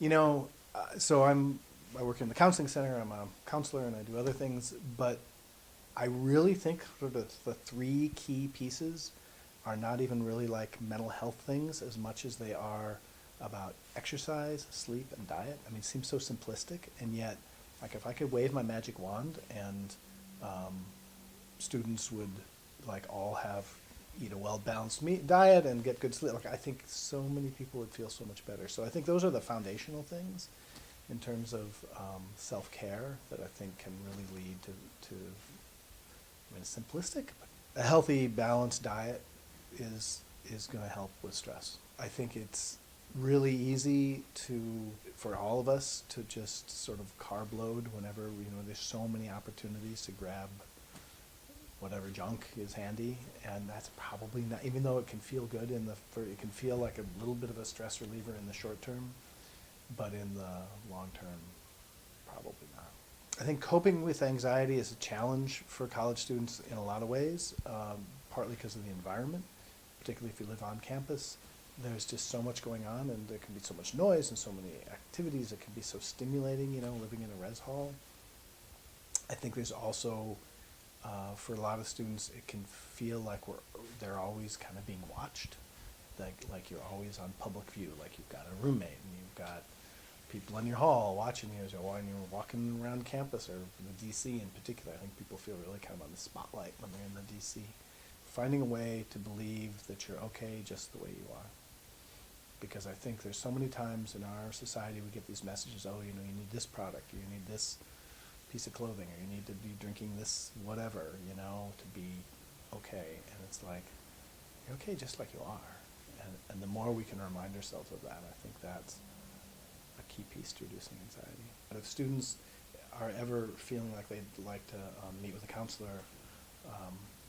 I work in the counseling center. I'm a counselor and I do other things, but I really think sort of the three key pieces are not even really like mental health things as much as they are about exercise, sleep, and diet. I mean, it seems so simplistic, and yet, like if I could wave my magic wand and um, students would like all have eat a well balanced meat diet and get good sleep. Like I think so many people would feel so much better. So I think those are the foundational things in terms of self care that I think can really lead to I mean, it's simplistic, but a healthy, balanced diet is going to help with stress. I think it's really easy for all of us to just sort of carb load whenever there's so many opportunities to grab whatever junk is handy, and that's probably not, even though it can feel good it can feel like a little bit of a stress reliever in the short term, but in the long term, probably not. I think coping with anxiety is a challenge for college students in a lot of ways, partly because of the environment, particularly if you live on campus. There's just so much going on, and there can be so much noise and so many activities. It can be so stimulating, living in a res hall. I think there's also, for a lot of students, it can feel like they're always kind of being watched, like you're always on public view, like you've got a roommate and you've got people in your hall watching you as you're walking around campus, or the DC in particular. I think people feel really kind of on the spotlight when they're in the DC. Finding a way to believe that you're okay just the way you are. Because I think there's so many times in our society we get these messages, you need this product, or you need this piece of clothing, or you need to be drinking this whatever, to be okay. And it's like, you're okay just like you are. And the more we can remind ourselves of that, I think that's a key piece to reducing anxiety. But if students are ever feeling like they'd like to meet with a counselor,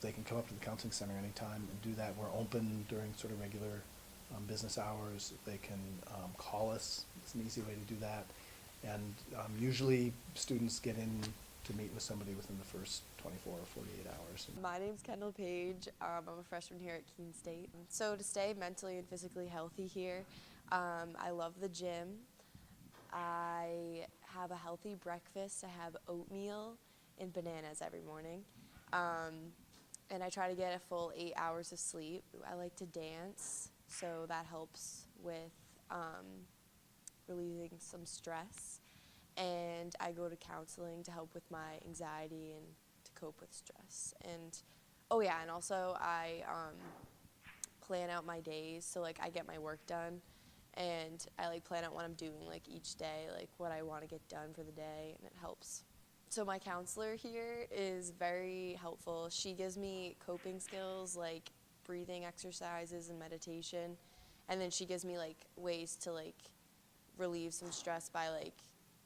they can come up to the counseling center anytime and do that. We're open during sort of regular business hours. They can call us. It's an easy way to do that. And usually students get in to meet with somebody within the first 24 or 48 hours. My name's Kendall Page. I'm a freshman here at Keene State. So to stay mentally and physically healthy here, I love the gym. I have a healthy breakfast. I have oatmeal and bananas every morning. And I try to get a full 8 hours of sleep. I like to dance, so that helps with relieving some stress. And I go to counseling to help with my anxiety and to cope with stress. And and also I plan out my days, so like I get my work done, and I like plan out what I'm doing like each day, like what I want to get done for the day, and it helps. So my counselor here is very helpful. She gives me coping skills like breathing exercises and meditation, and then she gives me like ways to like relieve some stress by like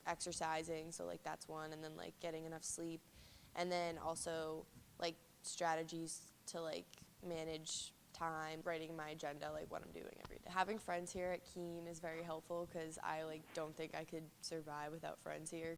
exercising, so like that's one, and then like getting enough sleep, and then also like strategies to like manage time, writing my agenda, like what I'm doing every day. Having friends here at Keene is very helpful because I like don't think I could survive without friends here.